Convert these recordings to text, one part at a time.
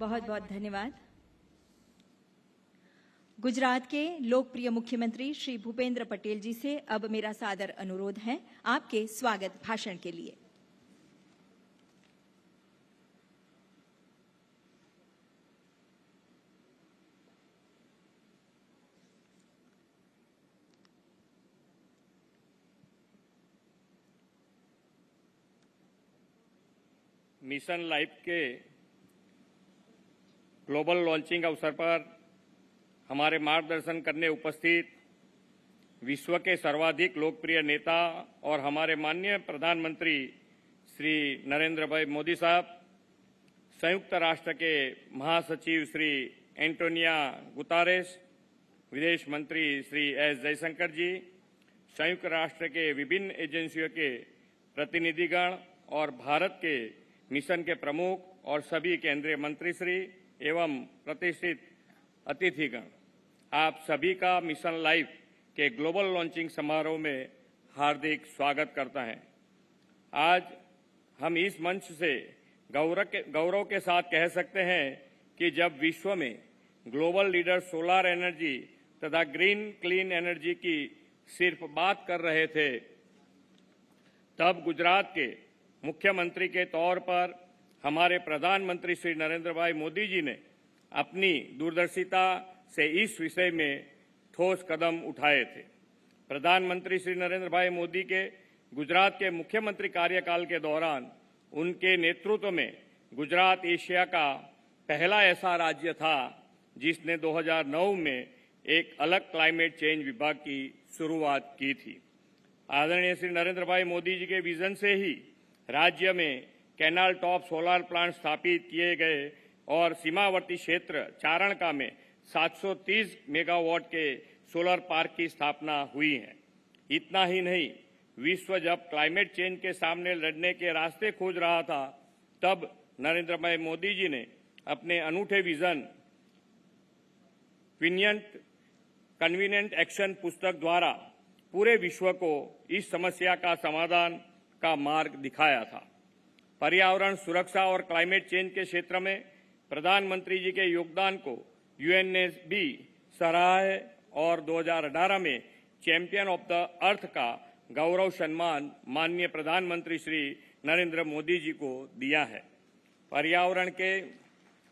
बहुत बहुत धन्यवाद। गुजरात के लोकप्रिय मुख्यमंत्री श्री भूपेंद्र पटेल जी से अब मेरा सादर अनुरोध है आपके स्वागत भाषण के लिए। मिशन लाइफ के ग्लोबल लॉन्चिंग अवसर पर हमारे मार्गदर्शन करने उपस्थित विश्व के सर्वाधिक लोकप्रिय नेता और हमारे माननीय प्रधानमंत्री श्री नरेंद्र भाई मोदी साहब, संयुक्त राष्ट्र के महासचिव श्री एंटोनिया गुतारेस, विदेश मंत्री श्री एस.जयशंकर जी, संयुक्त राष्ट्र के विभिन्न एजेंसियों के प्रतिनिधिगण और भारत के मिशन के प्रमुख और सभी केंद्रीय मंत्री श्री एवं प्रतिष्ठित अतिथिगण, आप सभी का मिशन लाइफ के ग्लोबल लॉन्चिंग समारोह में हार्दिक स्वागत करता है। आज हम इस मंच से गौरव के साथ कह सकते हैं कि जब विश्व में ग्लोबल लीडर सोलर एनर्जी तथा ग्रीन क्लीन एनर्जी की सिर्फ बात कर रहे थे, तब गुजरात के मुख्यमंत्री के तौर पर हमारे प्रधानमंत्री श्री नरेंद्र भाई मोदी जी ने अपनी दूरदर्शिता से इस विषय में ठोस कदम उठाए थे। प्रधानमंत्री श्री नरेंद्र भाई मोदी के गुजरात के मुख्यमंत्री कार्यकाल के दौरान उनके नेतृत्व में गुजरात एशिया का पहला ऐसा राज्य था जिसने 2009 में एक अलग क्लाइमेट चेंज विभाग की शुरुआत की थी। आदरणीय श्री नरेंद्र भाई मोदी जी के विजन से ही राज्य में कैनाल टॉप सोलर प्लांट स्थापित किए गए और सीमावर्ती क्षेत्र चारणका में 730 मेगावाट के सोलर पार्क की स्थापना हुई है। इतना ही नहीं, विश्व जब क्लाइमेट चेंज के सामने लड़ने के रास्ते खोज रहा था, तब नरेंद्र भाई मोदी जी ने अपने अनूठे विजन कन्वीनियंट एक्शन पुस्तक द्वारा पूरे विश्व को इस समस्या का समाधान का मार्ग दिखाया था। पर्यावरण सुरक्षा और क्लाइमेट चेंज के क्षेत्र में प्रधानमंत्री जी के योगदान को यूएन ने भी सराहा है और 2018 में चैंपियन ऑफ द अर्थ का गौरव सम्मान माननीय प्रधानमंत्री श्री नरेंद्र मोदी जी को दिया है। पर्यावरण के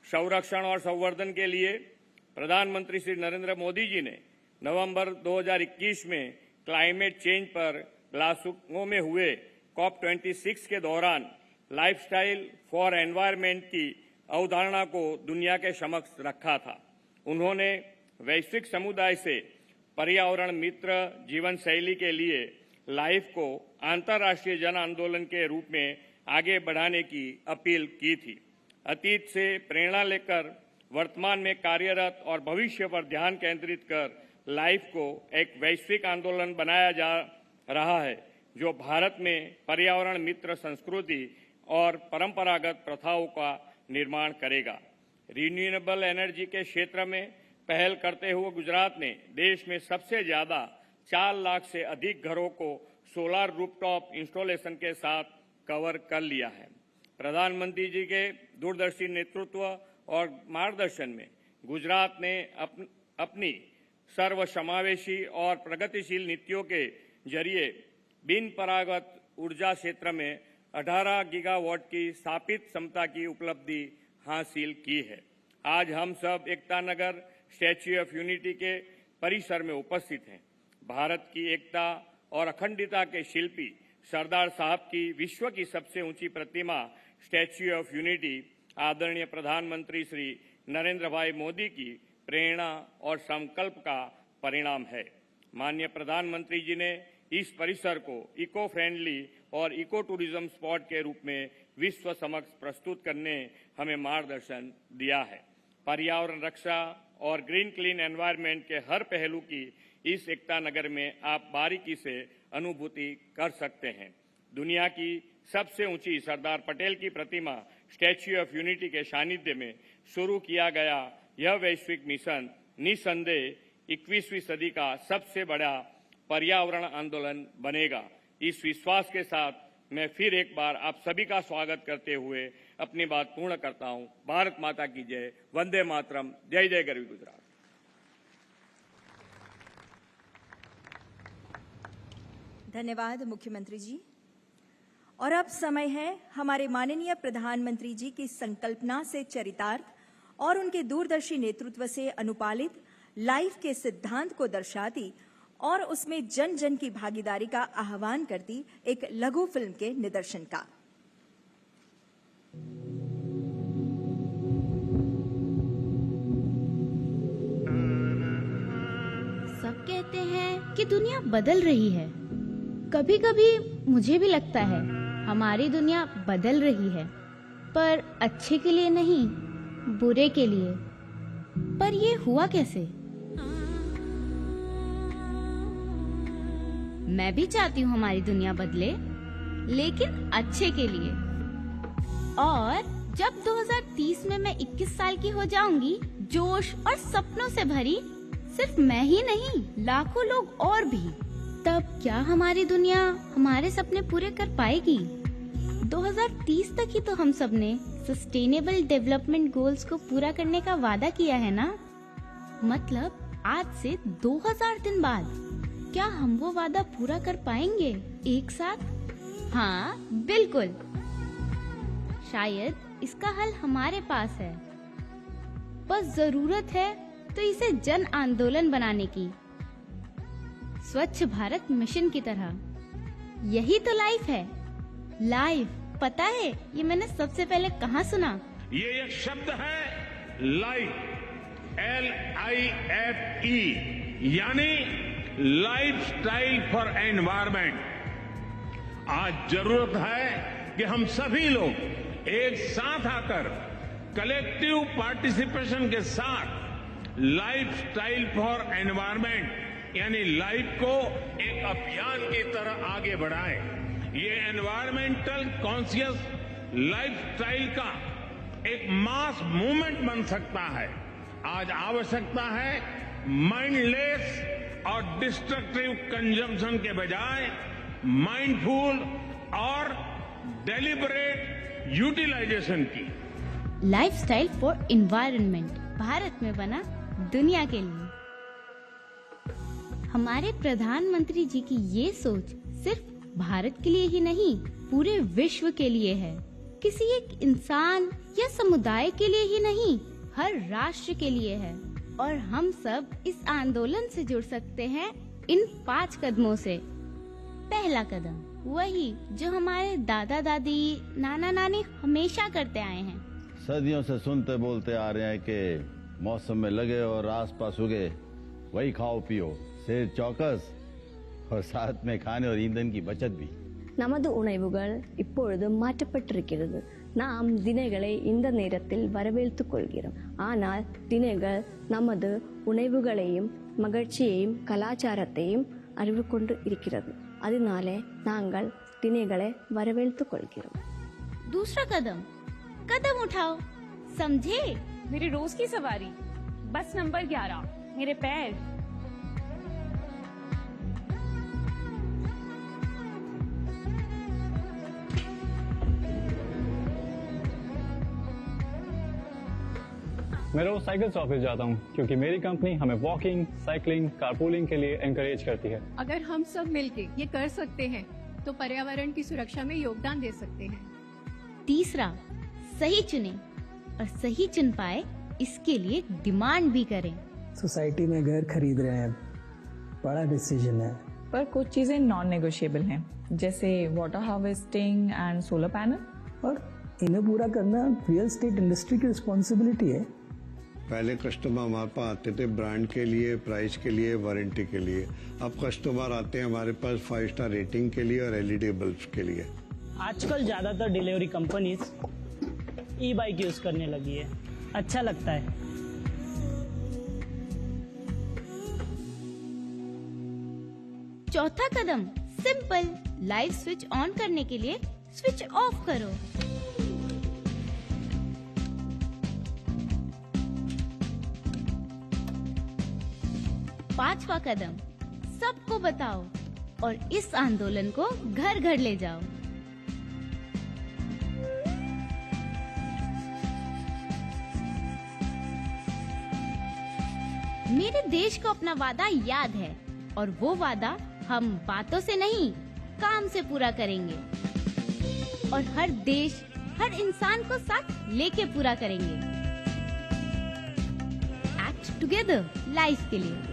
संरक्षण और संवर्धन के लिए प्रधानमंत्री श्री नरेंद्र मोदी जी ने नवंबर 2021 में क्लाइमेट चेंज पर ग्लासगो में हुए COP26 के दौरान लाइफस्टाइल फॉर एनवायरनमेंट की अवधारणा को दुनिया के समक्ष रखा था। उन्होंने वैश्विक समुदाय से पर्यावरण मित्र जीवन शैली के लिए लाइफ को अंतर्राष्ट्रीय जन आंदोलन के रूप में आगे बढ़ाने की अपील की थी। अतीत से प्रेरणा लेकर वर्तमान में कार्यरत और भविष्य पर ध्यान केंद्रित कर लाइफ को एक वैश्विक आंदोलन बनाया जा रहा है, जो भारत में पर्यावरण मित्र संस्कृति और परंपरागत प्रथाओं का निर्माण करेगा। रिन्यूएबल एनर्जी के क्षेत्र में पहल करते हुए गुजरात ने देश में सबसे ज्यादा 4 लाख से अधिक घरों को सोलर रूफटॉप इंस्टॉलेशन के साथ कवर कर लिया है। प्रधानमंत्री जी के दूरदर्शी नेतृत्व और मार्गदर्शन में गुजरात ने अपनी सर्वसमावेशी और प्रगतिशील नीतियों के जरिए बिन परागत ऊर्जा क्षेत्र में 18 गीगावाट की स्थापित क्षमता की उपलब्धि हासिल की है। आज हम सब Ekta Nagar statue of unity के परिसर में उपस्थित हैं। भारत की एकता और अखंडता के शिल्पी सरदार साहब की विश्व की सबसे ऊंची प्रतिमा स्टैच्यू ऑफ यूनिटी आदरणीय प्रधानमंत्री श्री नरेंद्र भाई मोदी की प्रेरणा और संकल्प का परिणाम है। माननीय प्रधानमंत्री जी ने इस परिसर को इको फ्रेंडली और इको टूरिज्म स्पॉट के रूप में विश्व समक्ष प्रस्तुत करने हमें मार्गदर्शन दिया है। पर्यावरण रक्षा और ग्रीन क्लीन एनवायरनमेंट के हर पहलू की इस एकता नगर में आप बारीकी से अनुभूति कर सकते हैं। दुनिया की सबसे ऊंची सरदार पटेल की प्रतिमा स्टैच्यू ऑफ यूनिटी के सानिध्य में शुरू किया गया यह वैश्विक मिशन निसंदेह 21वीं सदी का सबसे बड़ा पर्यावरण आंदोलन बनेगा। इस विश्वास के साथ मैं फिर एक बार आप सभी का स्वागत करते हुए अपनी बात पूर्ण करता हूं। भारत माता की जय, वंदे मातरम, जय जय गरवी गुजरात। धन्यवाद मुख्यमंत्री जी। और अब समय है हमारे माननीय प्रधानमंत्री जी की संकल्पना से चरितार्थ और उनके दूरदर्शी नेतृत्व से अनुपालित लाइफ के सिद्धांत को दर्शाती और उसमें जन जन की भागीदारी का आह्वान करती एक लघु फिल्म के निदर्शन का। सब कहते हैं कि दुनिया बदल रही है। कभी कभी मुझे भी लगता है हमारी दुनिया बदल रही है, पर अच्छे के लिए नहीं, बुरे के लिए। पर ये हुआ कैसे? मैं भी चाहती हूँ हमारी दुनिया बदले, लेकिन अच्छे के लिए। और जब 2030 में मैं 21 साल की हो जाऊंगी, जोश और सपनों से भरी, सिर्फ मैं ही नहीं, लाखों लोग और भी, तब क्या हमारी दुनिया हमारे सपने पूरे कर पाएगी? 2030 तक ही तो हम सब ने सस्टेनेबल डेवलपमेंट गोल्स को पूरा करने का वादा किया है ना। मतलब आज से 2000 दिन बाद क्या हम वो वादा पूरा कर पाएंगे एक साथ? हाँ, बिल्कुल। शायद इसका हल हमारे पास है, बस जरूरत है तो इसे जन आंदोलन बनाने की, स्वच्छ भारत मिशन की तरह। यही तो लाइफ है। लाइफ, पता है ये मैंने सबसे पहले कहाँ सुना? ये एक शब्द है लाइफ, LIFE, यानी लाइफ स्टाइल फॉर एनवायरमेंट। आज जरूरत है कि हम सभी लोग एक साथ आकर कलेक्टिव पार्टिसिपेशन के साथ लाइफ स्टाइल फॉर एनवायरमेंट यानी लाइफ को एक अभियान की तरह आगे बढ़ाएं। ये एनवायरमेंटल कॉन्शियस लाइफस्टाइल का एक मास मूवमेंट बन सकता है। आज आवश्यकता है माइंडलेस और डिस्ट्रक्टिव कंजम्पशन के बजाय माइंडफुल और डेलिबरेट यूटिलाइजेशन की। लाइफस्टाइल फॉर एनवायरनमेंट भारत में बना दुनिया के लिए। हमारे प्रधानमंत्री जी की ये सोच सिर्फ भारत के लिए ही नहीं, पूरे विश्व के लिए है। किसी एक इंसान या समुदाय के लिए ही नहीं, हर राष्ट्र के लिए है। और हम सब इस आंदोलन से जुड़ सकते हैं इन 5 कदमों से। पहला कदम वही जो हमारे दादा दादी, नाना नानी हमेशा करते आए हैं। सदियों से सुनते बोलते आ रहे हैं कि मौसम में लगे और आसपास उगे वही खाओ पियो, सेहत चौकस और साथ में खाने और ईंधन की बचत भी। நமது உணவுகள் இப்பொழுது மாற்றப்பட்டிருக்கிறது. நாம் தினைகளை இந்த நேரத்தில் வரவேற்றுக் கொள்கிறோம். ஆனால் தினைகள் நமது உணவுகளையும் மகிழ்ச்சியையும் கலாச்சாரத்தையும் அறிவு கொண்டு இருக்கிறது. அதனாலே நாங்கள் தினைகளை வரவேற்றுக் கொள்கிறோம். दूसरा कदम उठाओ, समझे? मेरी रोज की सवारी, बस नंबर 11, मेरे पैर। मैं रोज साइकिल से ऑफिस जाता हूँ क्योंकि मेरी कंपनी हमें वॉकिंग, साइकिलिंग, कारपूलिंग के लिए एनकरेज करती है। अगर हम सब मिलके ये कर सकते हैं तो पर्यावरण की सुरक्षा में योगदान दे सकते हैं। तीसरा, सही चुने और सही चुन पाए इसके लिए डिमांड भी करें। सोसाइटी में घर खरीद रहे हैं, बड़ा डिसीजन है, पर कुछ चीजें नॉन नेगोशिएबल हैं, जैसे water harvesting and solar panel. और इन्हें पूरा करना रियल एस्टेट इंडस्ट्री की रिस्पॉन्सिबिलिटी है। पहले कस्टमर हमारे पास आते थे ब्रांड के लिए, प्राइस के लिए, वारंटी के लिए। अब कस्टमर आते हैं हमारे पास 5 स्टार रेटिंग के लिए और LED बल्ब के लिए। आजकल ज्यादातर डिलीवरी कंपनीज ई-बाइक यूज करने लगी है, अच्छा लगता है। चौथा कदम सिंपल, लाइट स्विच ऑन करने के लिए स्विच ऑफ करो। पांचवा कदम, सबको बताओ और इस आंदोलन को घर घर ले जाओ। मेरे देश को अपना वादा याद है और वो वादा हम बातों से नहीं, काम से पूरा करेंगे और हर देश, हर इंसान को साथ लेके पूरा करेंगे। एक्ट टुगेदर लाइफ के लिए।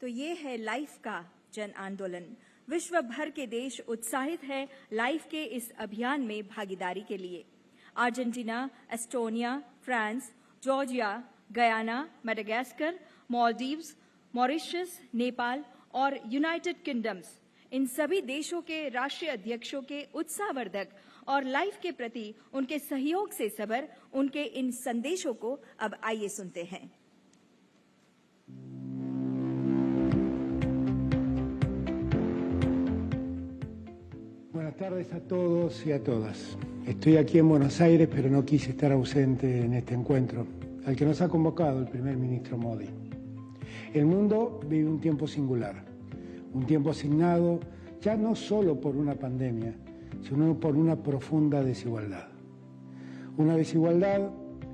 तो ये है लाइफ का जन आंदोलन। विश्व भर के देश उत्साहित है लाइफ के इस अभियान में भागीदारी के लिए। Argentina, Estonia, France, Georgia, Guyana, Madagascar, Maldives, Mauritius, Nepal और यूनाइटेड किंगडम्स, इन सभी देशों के राष्ट्रीय अध्यक्षों के उत्साहवर्धक और लाइफ के प्रति उनके सहयोग से सबर उनके इन संदेशों को अब आइए सुनते हैं। Buenas tardes a todos y a todas. Estoy aquí en Buenos Aires, pero no quise estar ausente en este encuentro, al que nos ha convocado el primer ministro Modi. El mundo vive un tiempo singular, un tiempo asignado ya no solo por una pandemia, sino por una profunda desigualdad. Una desigualdad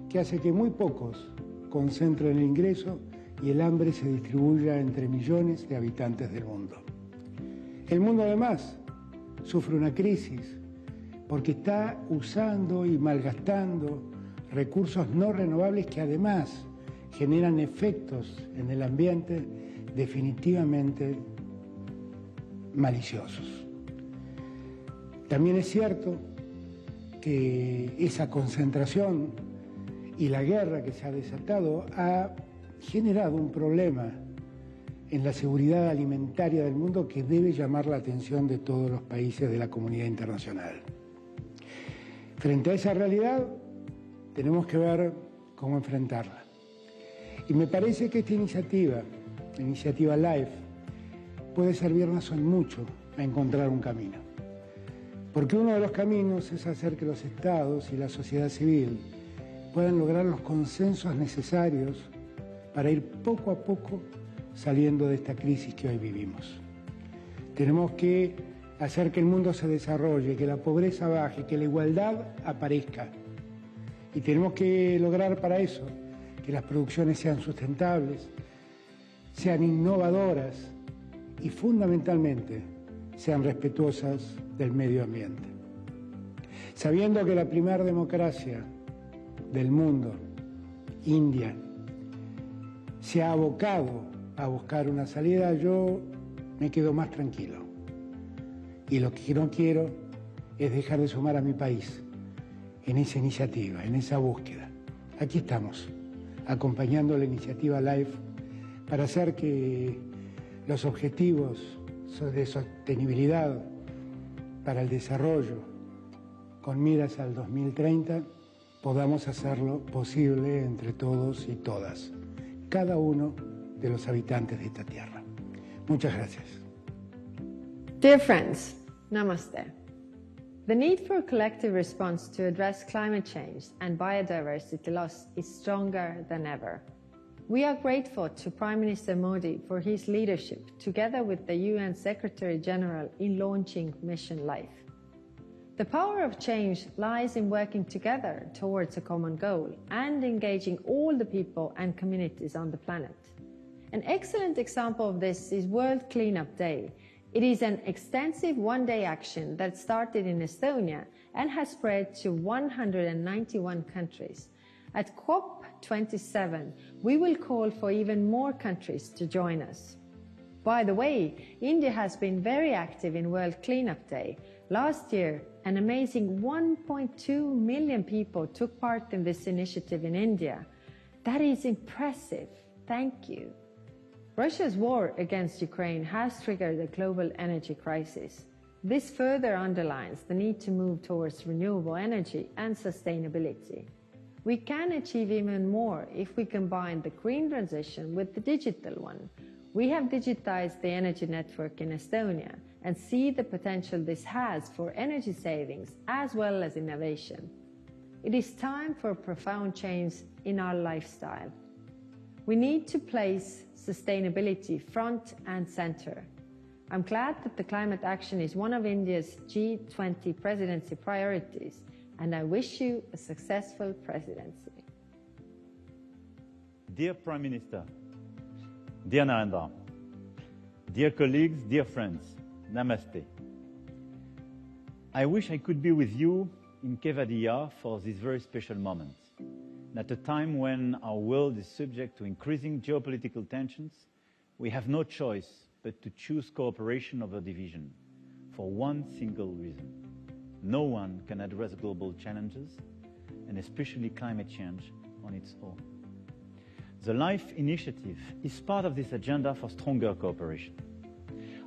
que hace que muy pocos concentren el ingreso y el hambre se distribuya entre millones de habitantes del mundo. El mundo además sufre una crisis porque está usando y malgastando recursos no renovables que además generan efectos en el ambiente definitivamente maliciosos. También es cierto que esa concentración y la guerra que se ha desatado ha generado un problema en la seguridad alimentaria del mundo que debe llamar la atención de todos los países de la comunidad internacional. Frente a esa realidad, tenemos que ver cómo enfrentarla. Y me parece que esta iniciativa, la iniciativa LiFE, puede servirnos en mucho a encontrar un camino. Porque uno de los caminos es hacer que los estados y la sociedad civil puedan lograr los consensos necesarios para ir poco a poco saliendo de esta crisis que hoy vivimos. Tenemos que hacer que el mundo se desarrolle, que la pobreza baje, que la igualdad aparezca. Y tenemos que lograr para eso que las producciones sean sustentables, sean innovadoras y fundamentalmente sean respetuosas del medio ambiente. Sabiendo que la primera democracia del mundo, India, se ha abocado a buscar una salida, yo me quedo más tranquilo. Y lo que no quiero es dejar de sumar a mi país en esa iniciativa, en esa búsqueda. Aquí estamos, acompañando la iniciativa LiFE para hacer que los objetivos de sostenibilidad para el desarrollo con miras al 2030 podamos hacerlo posible entre todos y todas, cada uno de los habitantes de esta tierra. Muchas gracias. Dear friends, Namaste. The need for a collective response to address climate change and biodiversity loss is stronger than ever. We are grateful to Prime Minister Modi for his leadership, together with the UN Secretary General, in launching Mission LiFE. The power of change lies in working together towards a common goal and engaging all the people and communities on the planet. An excellent example of this is World Cleanup Day. It is an extensive one-day action that started in Estonia and has spread to 191 countries. At COP27, we will call for even more countries to join us. By the way, India has been very active in World Cleanup Day. Last year, an amazing 1.2 million people took part in this initiative in India. That is impressive. Thank you. Russia's war against Ukraine has triggered a global energy crisis. This further underlines the need to move towards renewable energy and sustainability. We can achieve even more if we combine the green transition with the digital one. We have digitized the energy network in Estonia and see the potential this has for energy savings as well as innovation. it is time for profound change in our lifestyle. We need to place sustainability front and center. I'm glad that the climate action is one of India's G20 presidency priorities, and I wish you a successful presidency. Dear Prime Minister, dear Narendra, dear colleagues, dear friends, Namaste. I wish I could be with you in Kevadia for this very special moment. At a time when our world is subject to increasing geopolitical tensions, we have no choice but to choose cooperation over division for one single reason. No one can address global challenges, and especially climate change, on its own. The LiFE initiative is part of this agenda for stronger cooperation.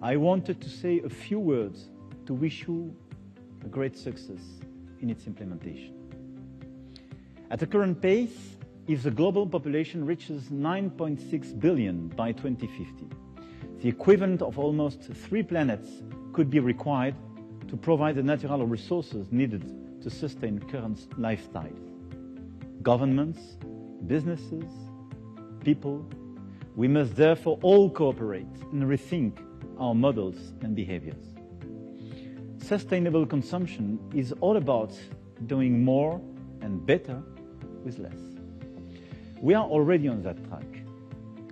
I wanted to say a few words to wish you a great success in its implementation. At the current pace, if the global population reaches 9.6 billion by 2050, the equivalent of almost 3 planets could be required to provide the natural resources needed to sustain current lifestyles. Governments, businesses, people, we must therefore all cooperate and rethink our models and behaviors. Sustainable consumption is all about doing more and better with less. We are already on that track.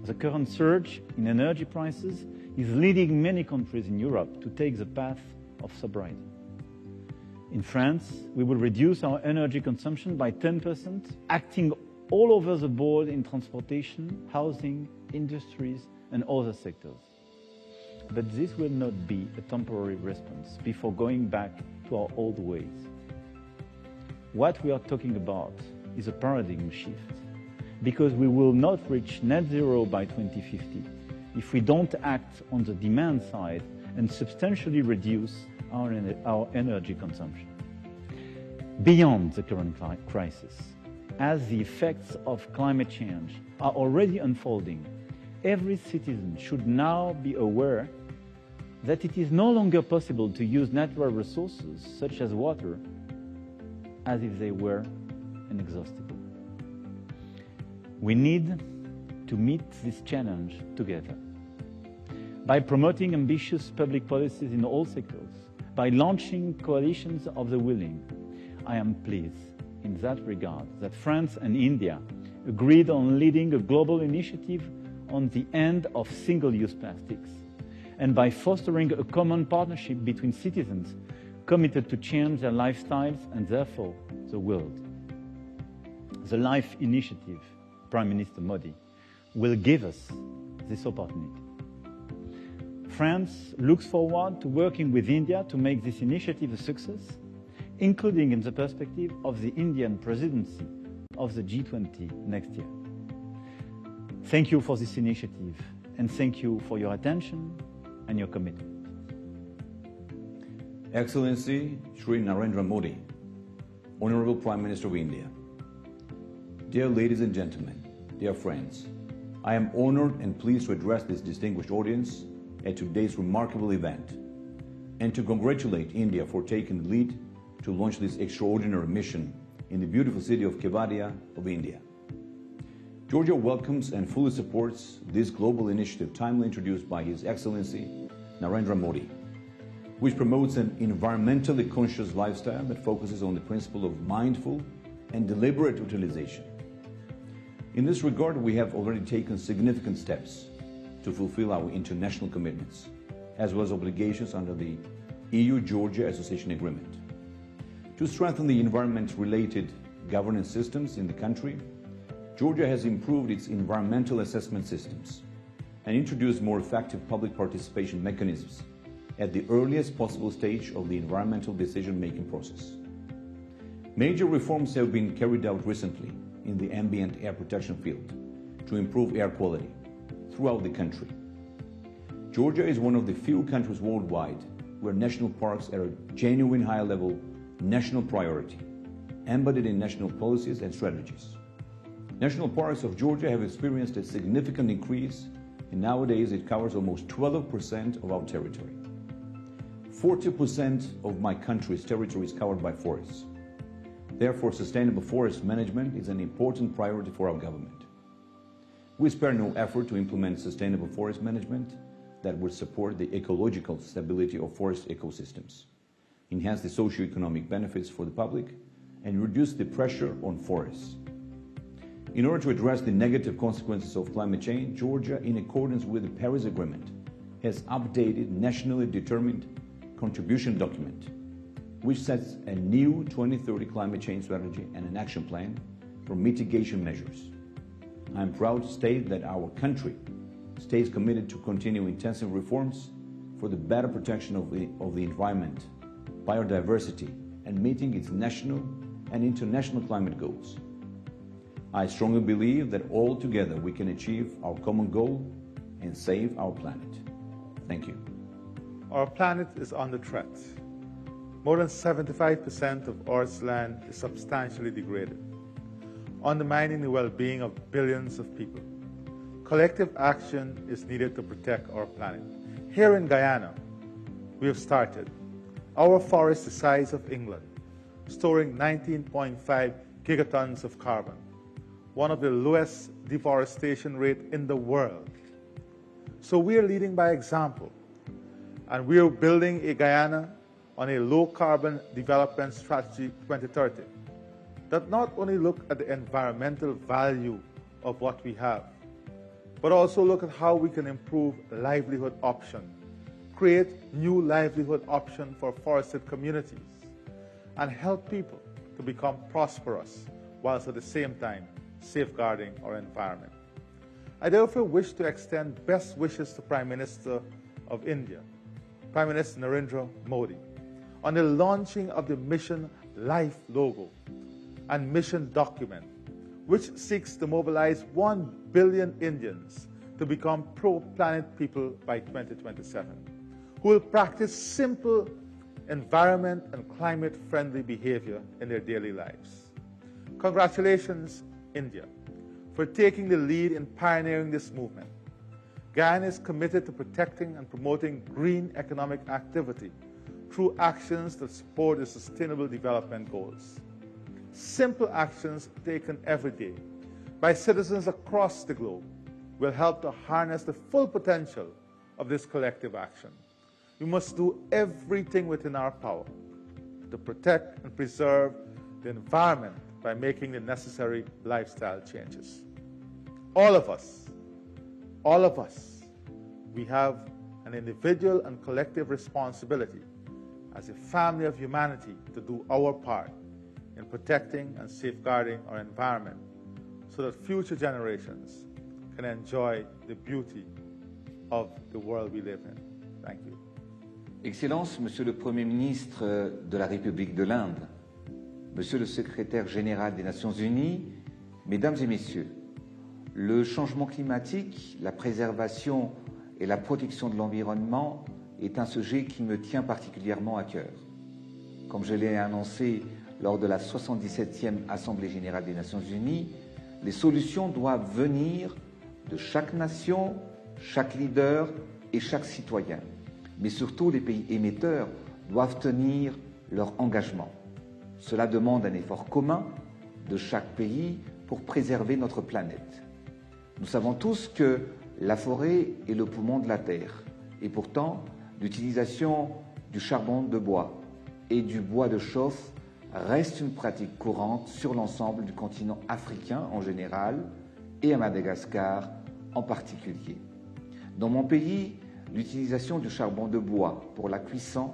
The current surge in energy prices is leading many countries in Europe to take the path of sobriety. In France, we will reduce our energy consumption by 10%, acting all over the board in transportation, housing, industries, and other sectors. But this will not be a temporary response before going back to our old ways. What we are talking about is a paradigm shift, because we will not reach net zero by 2050 if we don't act on the demand side and substantially reduce our energy consumption. Beyond the current crisis, as the effects of climate change are already unfolding, every citizen should now be aware that it is no longer possible to use natural resources such as water as if they were inexhaustible. We need to meet this challenge together. By promoting ambitious public policies in all sectors, by launching coalitions of the willing, I am pleased in that regard that France and India agreed on leading a global initiative on the end of single-use plastics, and by fostering a common partnership between citizens committed to change their lifestyles and therefore the world. The LiFE initiative, Prime Minister Modi, will give us this opportunity. France looks forward to working with India to make this initiative a success, including in the perspective of the Indian presidency of the G20 next year. Thank you for this initiative, and thank you for your attention and your commitment. Excellency Shri Narendra Modi, Honorable Prime Minister of India, dear ladies and gentlemen, dear friends, I am honored and pleased to address this distinguished audience at today's remarkable event and to congratulate India for taking the lead to launch this extraordinary mission in the beautiful city of Kevadia of India. Georgia welcomes and fully supports this global initiative timely introduced by His Excellency Narendra Modi, which promotes an environmentally conscious lifestyle that focuses on the principle of mindful and deliberate utilization. In this regard, we have already taken significant steps to fulfill our international commitments, as well as obligations under the EU-Georgia Association Agreement. To strengthen the environment-related governance systems in the country, Georgia has improved its environmental assessment systems and introduced more effective public participation mechanisms at the earliest possible stage of the environmental decision-making process. Major reforms have been carried out recently in the ambient air protection field to improve air quality throughout the country. Georgia is one of the few countries worldwide where national parks are a genuine high-level national priority, embedded in national policies and strategies. National parks of Georgia have experienced a significant increase, and nowadays it covers almost 12% of our territory. 40% of my country's territory is covered by forests. Therefore, sustainable forest management is an important priority for our government. We spare no effort to implement sustainable forest management that would support the ecological stability of forest ecosystems, enhance the socio-economic benefits for the public, and reduce the pressure on forests. In order to address the negative consequences of climate change, Georgia, in accordance with the Paris Agreement, has updated nationally determined contribution document, which sets a new 2030 climate change strategy and an action plan for mitigation measures. I am proud to state that our country stays committed to continue intensive reforms for the better protection of the environment, biodiversity, and meeting its national and international climate goals. I strongly believe that all together we can achieve our common goal and save our planet. Thank you. Our planet is under threat. More than 75% of Earth's land is substantially degraded, undermining the well-being of billions of people. Collective action is needed to protect our planet. Here in Guyana, we have started. Our forest is the size of England, storing 19.5 gigatons of carbon, one of the lowest deforestation rates in the world. So we are leading by example, and we are building a Guyana on a low-carbon development strategy 2030 that not only look at the environmental value of what we have, but also look at how we can improve livelihood options, create new livelihood options for forested communities, and help people to become prosperous whilst at the same time safeguarding our environment. I therefore wish to extend best wishes to Prime Minister of India, Prime Minister Narendra Modi, on the launching of the Mission LiFE logo and mission document, which seeks to mobilize 1 billion Indians to become pro-planet people by 2027, who will practice simple environment and climate-friendly behavior in their daily lives. Congratulations, India, for taking the lead in pioneering this movement. Guyana is committed to protecting and promoting green economic activity through actions that support the Sustainable Development Goals. Simple actions taken every day by citizens across the globe will help to harness the full potential of this collective action. We must do everything within our power to protect and preserve the environment by making the necessary lifestyle changes. All of us, we have an individual and collective responsibility as a family of humanity to do our part in protecting and safeguarding our environment so that future generations can enjoy the beauty of the world we live in. Thank you. Excellences, Monsieur le Premier ministre de la République de l'Inde, Monsieur le Secrétaire général des Nations Unies, Mesdames et Messieurs, le changement climatique, la préservation et la protection de l'environnement est un sujet qui me tient particulièrement à cœur. Comme je l'ai annoncé lors de la 77e Assemblée générale des Nations Unies, les solutions doivent venir de chaque nation, chaque leader et chaque citoyen. Mais surtout, les pays émetteurs doivent tenir leur engagement. Cela demande un effort commun de chaque pays pour préserver notre planète. Nous savons tous que la forêt est le poumon de la Terre, et pourtant, l'utilisation du charbon de bois et du bois de chauffe reste une pratique courante sur l'ensemble du continent africain en général et à Madagascar en particulier. Dans mon pays, l'utilisation du charbon de bois pour la cuisson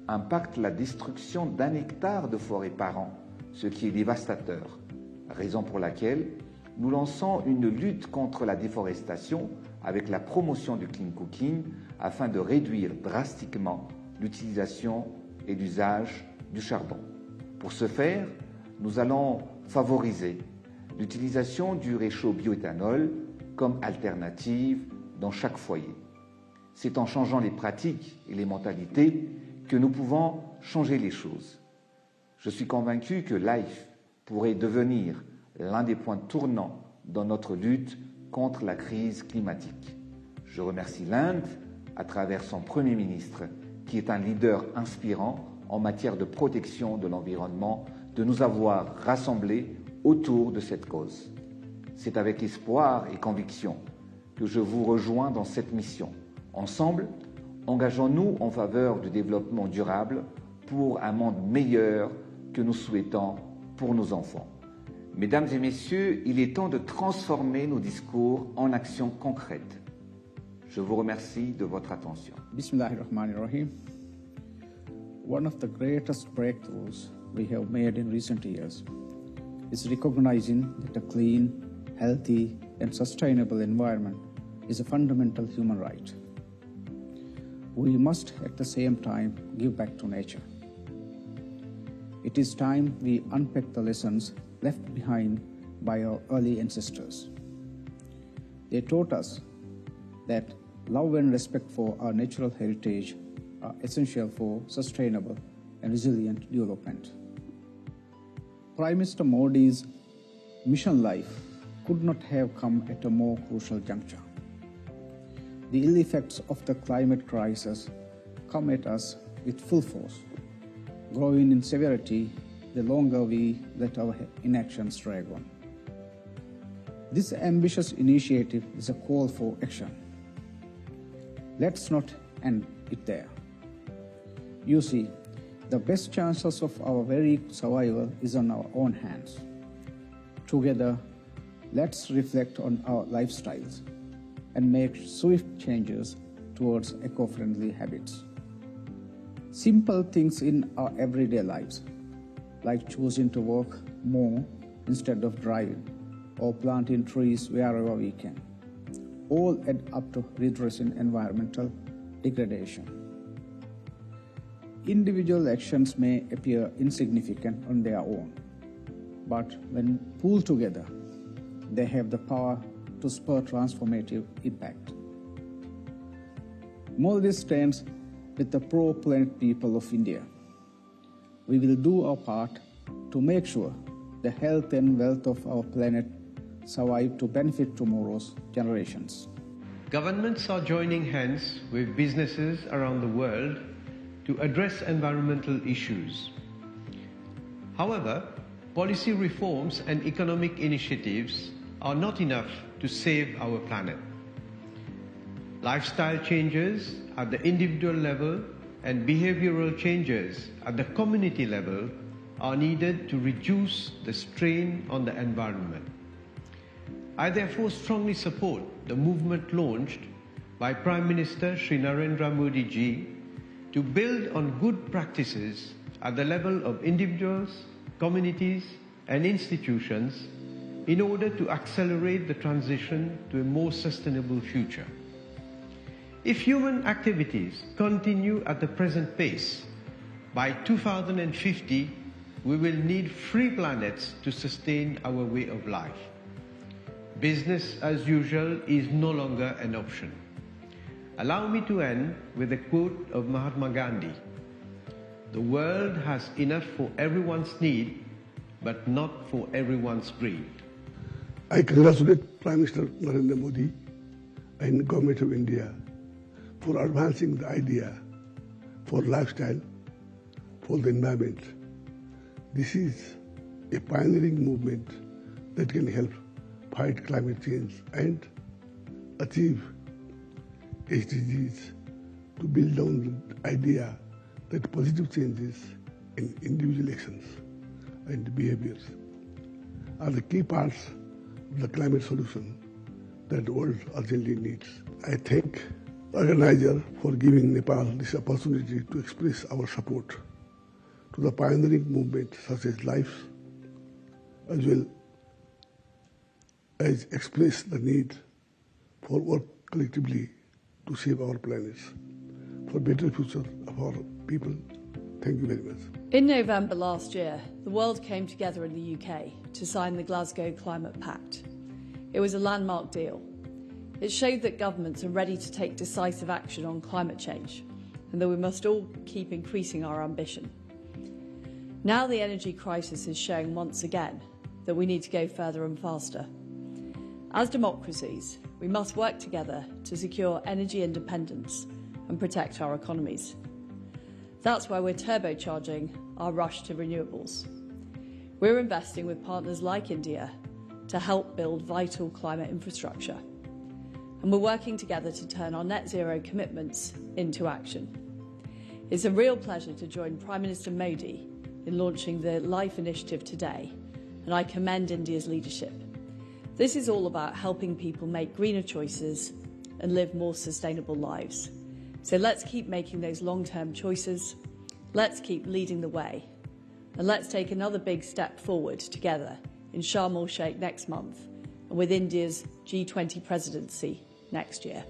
impacte la destruction d'1 hectare de forêt par an, ce qui est dévastateur, raison pour laquelle nous lançons une lutte contre la déforestation avec la promotion du clean cooking afin de réduire drastiquement l'utilisation et l'usage du charbon. Pour ce faire, nous allons favoriser l'utilisation du réchaud bioéthanol comme alternative dans chaque foyer. C'est en changeant les pratiques et les mentalités que nous pouvons changer les choses. Je suis convaincu que LiFE pourrait devenir l'un des points tournants dans notre lutte contre la crise climatique. Je remercie l'Inde à travers son Premier ministre, qui est un leader inspirant en matière de protection de l'environnement de nous avoir rassemblés autour de cette cause. C'est avec espoir et conviction que je vous rejoins dans cette mission. Ensemble, engageons-nous en faveur du développement durable pour un monde meilleur que nous souhaitons pour nos enfants. Mesdames et messieurs, il est temps de transformer nos discours en actions concrètes. Je vous remercie de votre attention. Bismillahirrahmanirrahim. One of the greatest breakthroughs we have made in recent years is recognizing that a clean, healthy, and sustainable environment is a fundamental human right. We must at the same time give back to nature. It is time we unpack the lessons left behind by our early ancestors. They taught us that love and respect for our natural heritage are essential for sustainable and resilient development. Prime Minister Modi's mission LiFE could not have come at a more crucial juncture. The ill effects of the climate crisis come at us with full force, growing in severity the longer we let our inactions drag on. This ambitious initiative is a call for action. Let's not end it there. You see, the best chances of our very survival is on our own hands. Together, let's reflect on our lifestyles and make swift changes towards eco-friendly habits. Simple things in our everyday lives, like choosing to walk more instead of driving, or planting trees wherever we can, all add up to redressing environmental degradation. Individual actions may appear insignificant on their own, but when pulled together, they have the power to spur transformative impact. Modi stands with the pro-planet people of India. We will do our part to make sure the health and wealth of our planet survive to benefit tomorrow's generations. Governments are joining hands with businesses around the world to address environmental issues. However, policy reforms and economic initiatives are not enough to save our planet. Lifestyle changes at the individual level and behavioral changes at the community level are needed to reduce the strain on the environment. I therefore strongly support the movement launched by Prime Minister Shri Narendra Modi ji to build on good practices at the level of individuals, communities and institutions in order to accelerate the transition to a more sustainable future. If human activities continue at the present pace, by 2050 we will need 3 planets to sustain our way of life. Business as usual is no longer an option. Allow me to end with a quote of Mahatma Gandhi. The world has enough for everyone's need, but not for everyone's greed. I congratulate Prime Minister Narendra Modi and the Government of India for advancing the idea for lifestyle, for the environment. This is a pioneering movement that can help fight climate change and achieve SDGs, to build on the idea that positive changes in individual actions and behaviors are the key parts of the climate solution that the world urgently needs. I thank the organizer for giving Nepal this opportunity to express our support to the pioneering movement such as LiFE, as well as express the need for work collectively to save our planet, for better future of our people. Thank you very much. In November last year, the world came together in the UK to sign the Glasgow Climate Pact. It was a landmark deal. It showed that governments are ready to take decisive action on climate change and that we must all keep increasing our ambition. Now the energy crisis is showing once again that we need to go further and faster. As democracies, we must work together to secure energy independence and protect our economies. That's why we're turbocharging our rush to renewables. We're investing with partners like India to help build vital climate infrastructure. And we're working together to turn our net zero commitments into action. It's a real pleasure to join Prime Minister Modi in launching the LiFE initiative today, and I commend India's leadership. This is all about helping people make greener choices and live more sustainable lives. So let's keep making those long-term choices, let's keep leading the way, and let's take another big step forward together in Sharm el-Sheikh next month and with India's G20 presidency next year.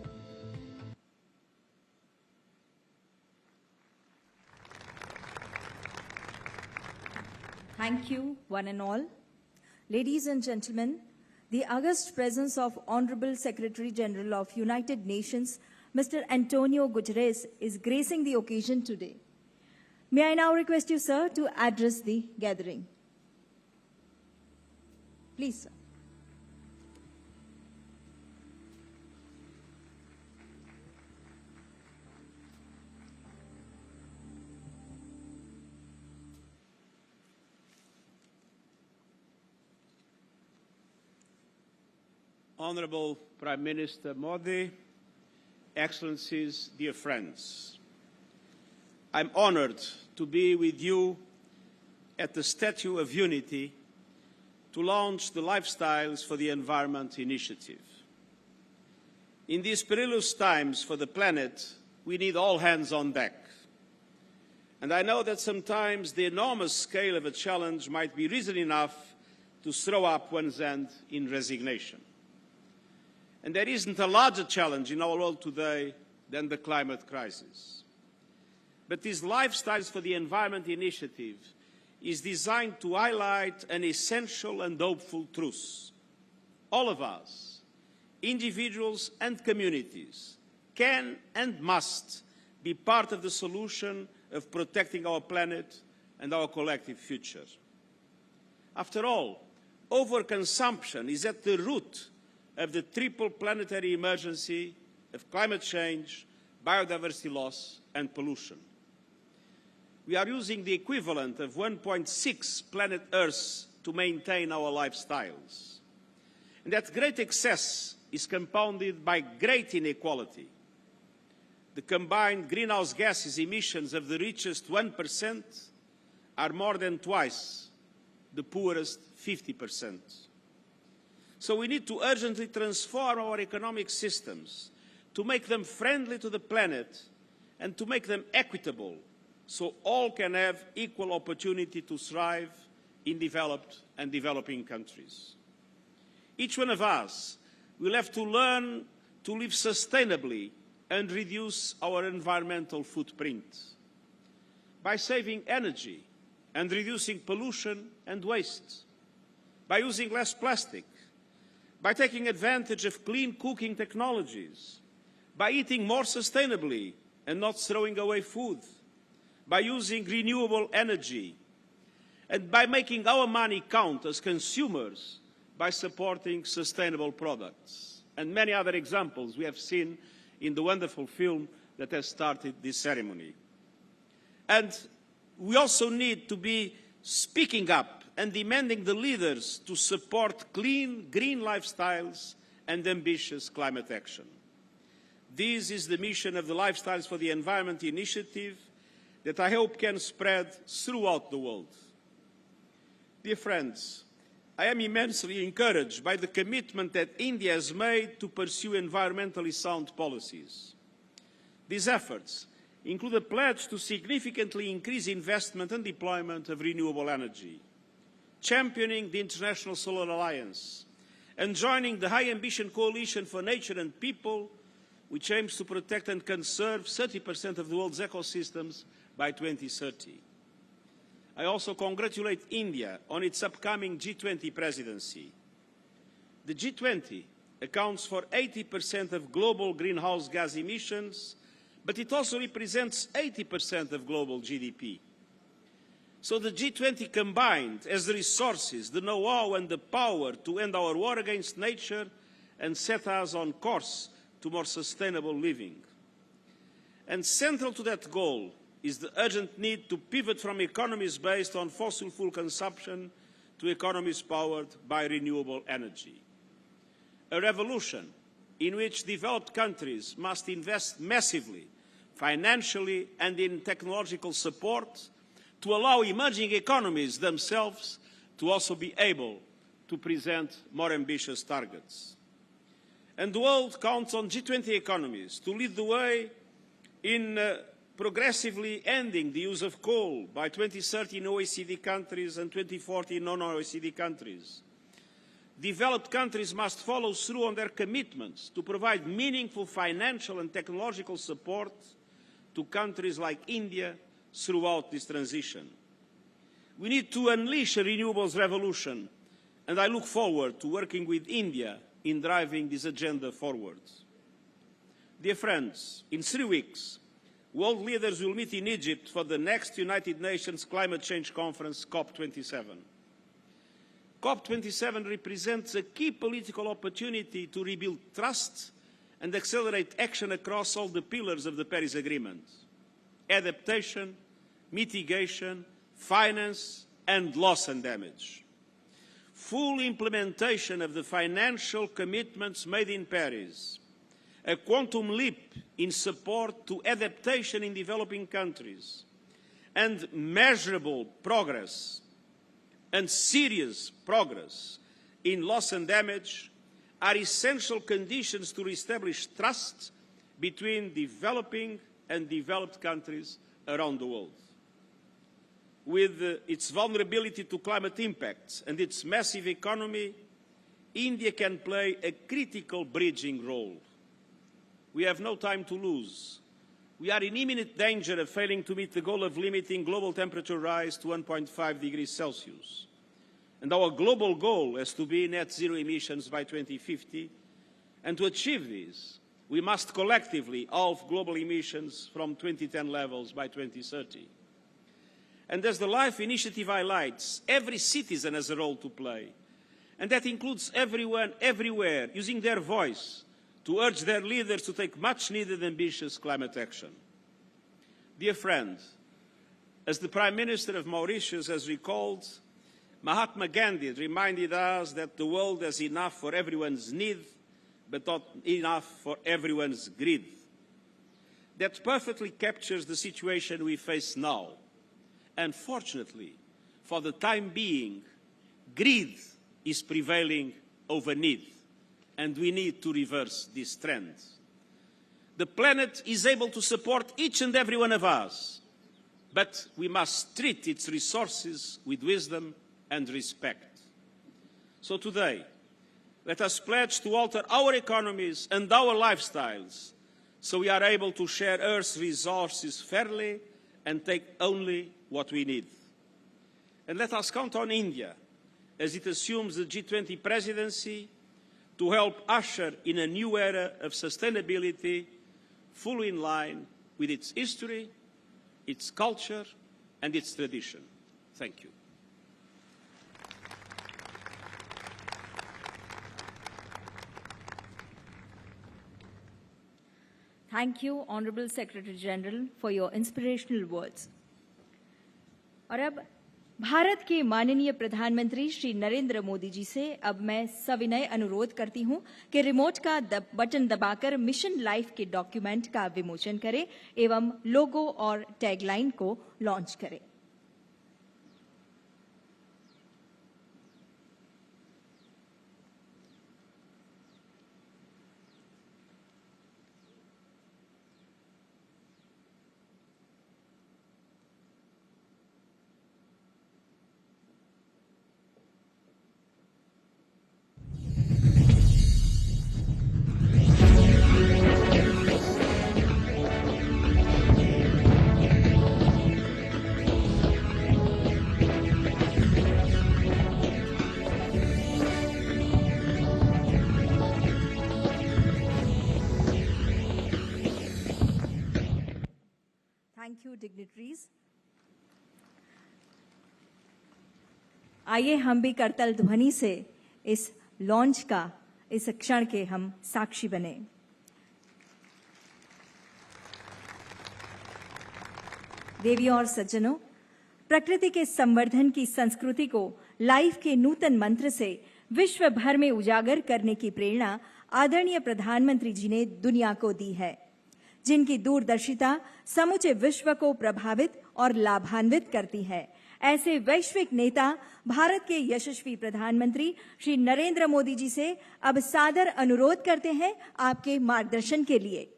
Thank you, one and all. Ladies and gentlemen, the august presence of Honorable Secretary General of United Nations, Mr. Antonio Guterres, is gracing the occasion today. May I now request you, sir, to address the gathering. Please, sir. Honorable Prime Minister Modi, Excellencies, dear friends, I'm honored to be with you at the Statue of Unity to launch the Lifestyles for the Environment initiative. In these perilous times for the planet, we need all hands on deck. And I know that sometimes the enormous scale of a challenge might be reason enough to throw up one's hand in resignation. And there isn't a larger challenge in our world today than the climate crisis. But this Lifestyles for the Environment initiative is designed to highlight an essential and hopeful truth. All of us, individuals and communities, can and must be part of the solution of protecting our planet and our collective future. After all, overconsumption is at the root of the triple planetary emergency of climate change, biodiversity loss and pollution. We are using the equivalent of 1.6 planet Earths to maintain our lifestyles. And that great excess is compounded by great inequality. The combined greenhouse gases emissions of the richest 1% are more than twice the poorest 50%. So we need to urgently transform our economic systems to make them friendly to the planet and to make them equitable so all can have equal opportunity to thrive in developed and developing countries. Each one of us will have to learn to live sustainably and reduce our environmental footprint by saving energy and reducing pollution and waste, by using less plastic, by taking advantage of clean cooking technologies, by eating more sustainably and not throwing away food, by using renewable energy, and by making our money count as consumers by supporting sustainable products. And many other examples we have seen in the wonderful film that has started this ceremony. And we also need to be speaking up and demanding the leaders to support clean, green lifestyles and ambitious climate action. This is the mission of the Lifestyles for the Environment initiative that I hope can spread throughout the world. Dear friends, I am immensely encouraged by the commitment that India has made to pursue environmentally sound policies. These efforts include a pledge to significantly increase investment and deployment of renewable energy, championing the International Solar Alliance, and joining the High Ambition Coalition for Nature and People, which aims to protect and conserve 30% of the world's ecosystems by 2030. I also congratulate India on its upcoming G20 presidency. The G20 accounts for 80% of global greenhouse gas emissions, but it also represents 80% of global GDP. So the G20 combined has the resources, the know-how and the power to end our war against nature and set us on course to more sustainable living. And central to that goal is the urgent need to pivot from economies based on fossil fuel consumption to economies powered by renewable energy. A revolution in which developed countries must invest massively, financially and in technological support to allow emerging economies themselves to also be able to present more ambitious targets. And the world counts on G20 economies to lead the way in progressively ending the use of coal by 2030 in OECD countries and 2040 in non-OECD countries. Developed countries must follow through on their commitments to provide meaningful financial and technological support to countries like India throughout this transition. We need to unleash a renewables revolution, and I look forward to working with India in driving this agenda forward. Dear friends, in 3 weeks, world leaders will meet in Egypt for the next United Nations Climate Change Conference, COP27. COP27 represents a key political opportunity to rebuild trust and accelerate action across all the pillars of the Paris Agreement: adaptation, mitigation, finance, and loss and damage. Full implementation of the financial commitments made in Paris, a quantum leap in support to adaptation in developing countries, and measurable progress and serious progress in loss and damage are essential conditions to reestablish trust between developing and developed countries around the world. With its vulnerability to climate impacts and its massive economy, India can play a critical bridging role. We have no time to lose. We are in imminent danger of failing to meet the goal of limiting global temperature rise to 1.5 degrees Celsius. And our global goal has to be net zero emissions by 2050. And to achieve this, we must collectively halve global emissions from 2010 levels by 2030. And as the LiFE initiative highlights, every citizen has a role to play. And that includes everyone, everywhere, using their voice to urge their leaders to take much-needed ambitious climate action. Dear friend, as the Prime Minister of Mauritius has recalled, Mahatma Gandhi reminded us that the world has enough for everyone's need, but not enough for everyone's greed. That perfectly captures the situation we face now. Unfortunately, for the time being, greed is prevailing over need, and we need to reverse this trend. The planet is able to support each and every one of us, but we must treat its resources with wisdom and respect. So today, let us pledge to alter our economies and our lifestyles so we are able to share Earth's resources fairly and take only what we need. And let us count on India, as it assumes the G20 presidency, to help usher in a new era of sustainability fully in line with its history, its culture, and its tradition. Thank you. Thank you, Honorable Secretary General, for your inspirational words. और अब भारत के माननीय प्रधानमंत्री श्री नरेंद्र मोदी जी से अब मैं सविनय अनुरोध करती हूं कि रिमोट का बटन दबाकर मिशन लाइफ के डॉक्यूमेंट का विमोचन करें एवं लोगो और टैगलाइन को लॉन्च करें। Thank you, dignitaries. आइए हम भी करतल ध्वनि से इस लॉन्च का, इस क्षण के हम साक्षी बने। देवियों और सज्जनों, प्रकृति के संवर्धन की संस्कृति को लाइफ के नूतन मंत्र से विश्व भर में उजागर करने की प्रेरणा आदरणीय प्रधानमंत्री जी ने दुनिया को दी है, जिनकी दूरदर्शिता समूचे विश्व को प्रभावित और लाभान्वित करती है। ऐसे वैश्विक नेता भारत के यशस्वी प्रधानमंत्री श्री नरेंद्र मोदी जी से अब सादर अनुरोध करते हैं आपके मार्गदर्शन के लिए।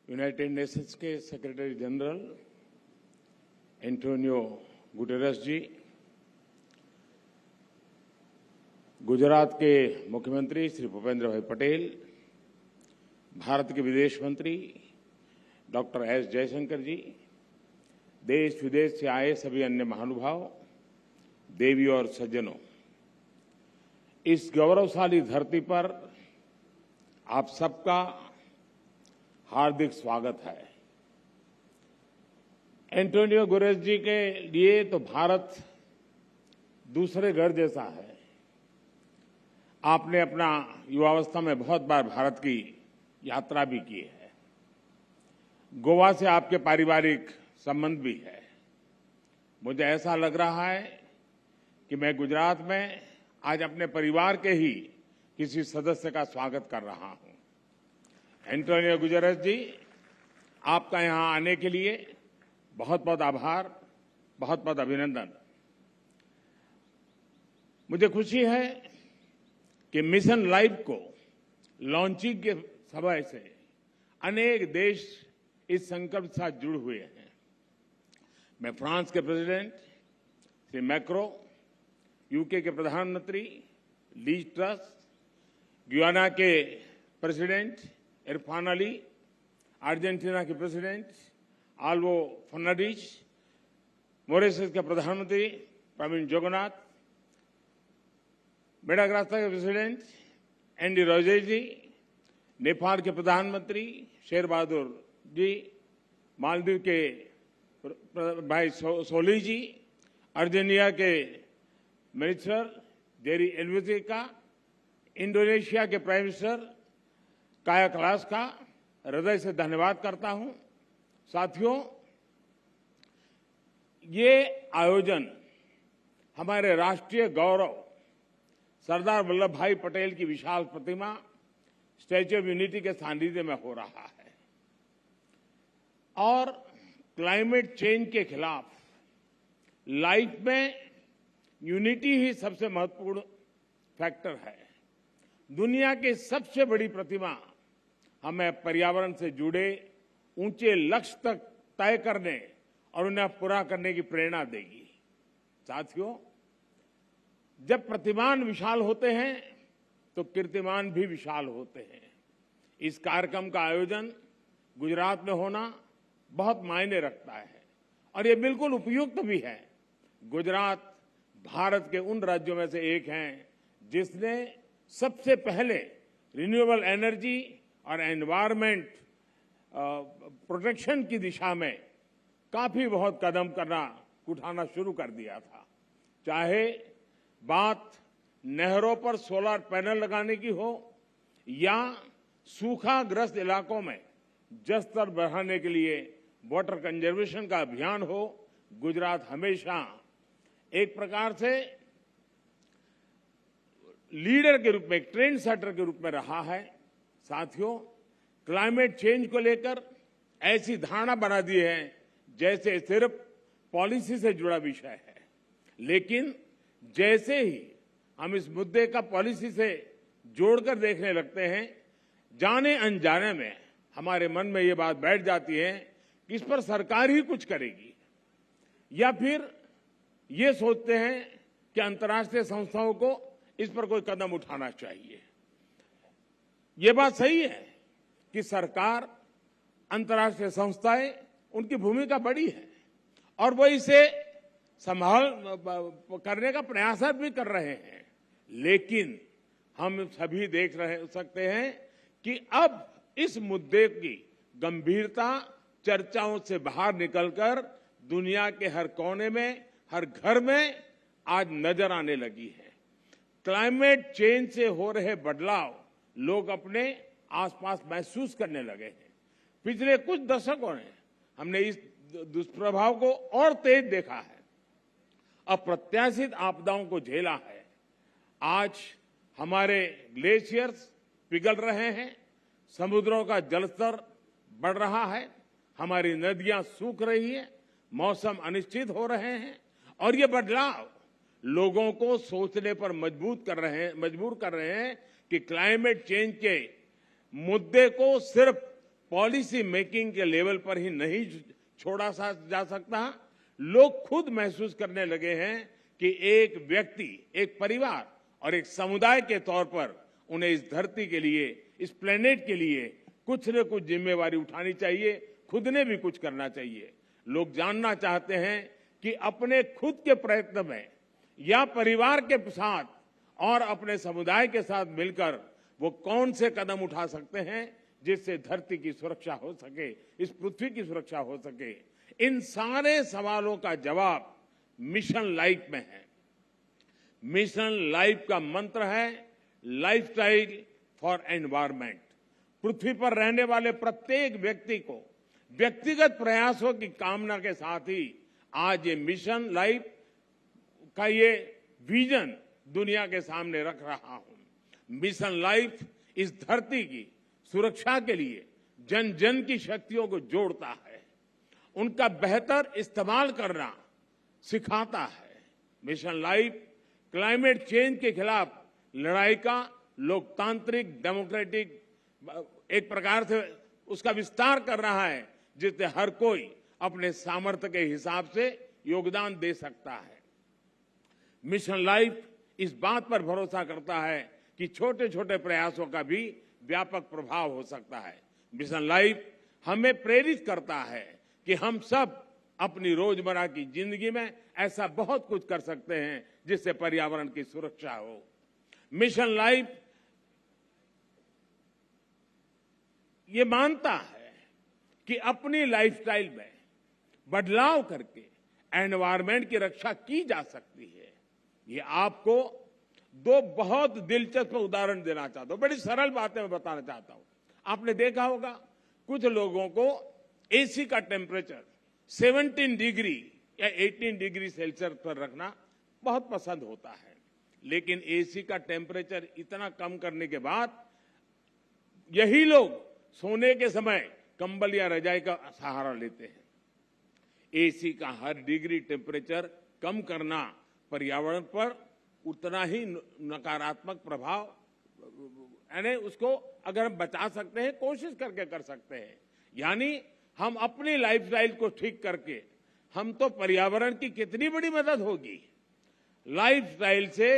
यूनाइटेड नेशंस के सेक्रेटरी जनरल एंटोनियो गुटेरेस जी, गुजरात के मुख्यमंत्री श्री भूपेंद्र भाई पटेल, भारत के विदेश मंत्री डॉक्टर एस.जयश जी, देश विदेश से आए सभी अन्य महानुभाव, देवी और सज्जनों, इस गौरवशाली धरती पर आप सबका हार्दिक स्वागत है। एंटोनियो गुटेरेस जी के लिए तो भारत दूसरे घर जैसा है। आपने अपना युवावस्था में बहुत बार भारत की यात्रा भी की है। गोवा से आपके पारिवारिक संबंध भी है। मुझे ऐसा लग रहा है कि मैं गुजरात में आज अपने परिवार के ही किसी सदस्य का स्वागत कर रहा हूं। एंटोनियो गुटेरेस जी, आपका यहां आने के लिए बहुत बहुत आभार, बहुत बहुत अभिनंदन। मुझे खुशी है कि मिशन लाइफ को लॉन्चिंग के समय से अनेक देश इस संकल्प के साथ जुड़े हुए हैं। मैं फ्रांस के प्रेसिडेंट श्री मैक्रो, यूके के प्रधानमंत्री लीज ट्रस, गुयाना के प्रेसिडेंट इरफान अली, अर्जेंटीना के प्रेसिडेंट आल्वो फर्नांडिज, मॉरिशस के प्रधानमंत्री प्रवीण जगन्नाथ, मेडागास्कर के प्रेसिडेंट एंडी रोजे जी, नेपाल के प्रधानमंत्री शेर बहादुर जी, मालदीव के भाई सोली जी, अर्जेंटीना के मिनिस्टर जेरी एनविसेज का, इंडोनेशिया के प्राइम मिनिस्टर काया क्लास का हृदय से धन्यवाद करता हूं। साथियों, ये आयोजन हमारे राष्ट्रीय गौरव सरदार वल्लभ भाई पटेल की विशाल प्रतिमा स्टैच्यू ऑफ यूनिटी के सानिध्य में हो रहा है और क्लाइमेट चेंज के खिलाफ लाइफ में यूनिटी ही सबसे महत्वपूर्ण फैक्टर है। दुनिया की सबसे बड़ी प्रतिमा हमें पर्यावरण से जुड़े ऊंचे लक्ष्य तक तय करने और उन्हें पूरा करने की प्रेरणा देगी। साथियों, जब प्रतिमान विशाल होते हैं तो कीर्तिमान भी विशाल होते हैं। इस कार्यक्रम का आयोजन गुजरात में होना बहुत मायने रखता है और ये बिल्कुल उपयुक्त भी है। गुजरात भारत के उन राज्यों में से एक है जिसने सबसे पहले रिन्यूएबल एनर्जी और एनवायरमेंट प्रोटेक्शन की दिशा में काफी बहुत कदम उठाना शुरू कर दिया था। चाहे बात नहरों पर सोलर पैनल लगाने की हो या सूखाग्रस्त इलाकों में जल स्तर बढ़ाने के लिए वाटर कंजर्वेशन का अभियान हो, गुजरात हमेशा एक प्रकार से लीडर के रूप में, एक ट्रेंड सेटर के रूप में रहा है। साथियों, क्लाइमेट चेंज को लेकर ऐसी धारणा बना दी है जैसे सिर्फ पॉलिसी से जुड़ा विषय है, लेकिन जैसे ही हम इस मुद्दे का पॉलिसी से जोड़कर देखने लगते हैं, जाने अनजाने में हमारे मन में ये बात बैठ जाती है कि इस पर सरकार ही कुछ करेगी, या फिर ये सोचते हैं कि अंतर्राष्ट्रीय संस्थाओं को इस पर कोई कदम उठाना चाहिए। ये बात सही है कि सरकार, अंतर्राष्ट्रीय संस्थाएं, उनकी भूमिका बड़ी है और वो इसे संभाल करने का प्रयास भी कर रहे हैं, लेकिन हम सभी देख सकते हैं कि अब इस मुद्दे की गंभीरता चर्चाओं से बाहर निकलकर दुनिया के हर कोने में, हर घर में आज नजर आने लगी है। क्लाइमेट चेंज से हो रहे बदलाव लोग अपने आसपास महसूस करने लगे हैं। पिछले कुछ दशकों में हमने इस दुष्प्रभाव को और तेज देखा है, अप्रत्याशित आपदाओं को झेला है। आज हमारे ग्लेशियर्स पिघल रहे हैं, समुद्रों का जलस्तर बढ़ रहा है, हमारी नदियां सूख रही है, मौसम अनिश्चित हो रहे हैं और ये बदलाव लोगों को सोचने पर मजबूर कर रहे हैं कि क्लाइमेट चेंज के मुद्दे को सिर्फ पॉलिसी मेकिंग के लेवल पर ही नहीं छोड़ा जा सकता। लोग खुद महसूस करने लगे हैं कि एक व्यक्ति, एक परिवार और एक समुदाय के तौर पर उन्हें इस धरती के लिए, इस प्लेनेट के लिए कुछ न कुछ जिम्मेवारी उठानी चाहिए, खुद ने भी कुछ करना चाहिए। लोग जानना चाहते हैं कि अपने खुद के प्रयत्न में या परिवार के साथ और अपने समुदाय के साथ मिलकर वो कौन से कदम उठा सकते हैं जिससे धरती की सुरक्षा हो सके, इस पृथ्वी की सुरक्षा हो सके। इन सारे सवालों का जवाब मिशन लाइफ में है। मिशन लाइफ का मंत्र है लाइफस्टाइल फॉर एनवायरमेंट। पृथ्वी पर रहने वाले प्रत्येक व्यक्ति को व्यक्तिगत प्रयासों की कामना के साथ ही आज ये मिशन लाइफ का ये विजन दुनिया के सामने रख रहा हूं। मिशन लाइफ इस धरती की सुरक्षा के लिए जन जन की शक्तियों को जोड़ता है, उनका बेहतर इस्तेमाल करना सिखाता है। मिशन लाइफ क्लाइमेट चेंज के खिलाफ लड़ाई का लोकतांत्रिक डेमोक्रेटिक एक प्रकार से उसका विस्तार कर रहा है, जिससे हर कोई अपने सामर्थ्य के हिसाब से योगदान दे सकता है। मिशन लाइफ इस बात पर भरोसा करता है कि छोटे छोटे प्रयासों का भी व्यापक प्रभाव हो सकता है। मिशन लाइफ हमें प्रेरित करता है कि हम सब अपनी रोजमर्रा की जिंदगी में ऐसा बहुत कुछ कर सकते हैं जिससे पर्यावरण की सुरक्षा हो। मिशन लाइफ ये मानता है कि अपनी लाइफस्टाइल में बदलाव करके एनवायरमेंट की रक्षा की जा सकती है। ये आपको दो बहुत दिलचस्प उदाहरण देना चाहता हूं, बड़ी सरल बातें मैं बताना चाहता हूं। आपने देखा होगा कुछ लोगों को एसी का टेम्परेचर 17 डिग्री या 18 डिग्री सेल्सियस पर रखना बहुत पसंद होता है, लेकिन एसी का टेम्परेचर इतना कम करने के बाद यही लोग सोने के समय कंबल या रजाई का सहारा लेते हैं। एसी का हर डिग्री टेम्परेचर कम करना पर्यावरण पर उतना ही नकारात्मक प्रभाव, यानी उसको अगर हम बचा सकते हैं, कोशिश करके कर सकते हैं। यानी हम अपनी लाइफस्टाइल को ठीक करके हम तो पर्यावरण की कितनी बड़ी मदद होगी। लाइफस्टाइल से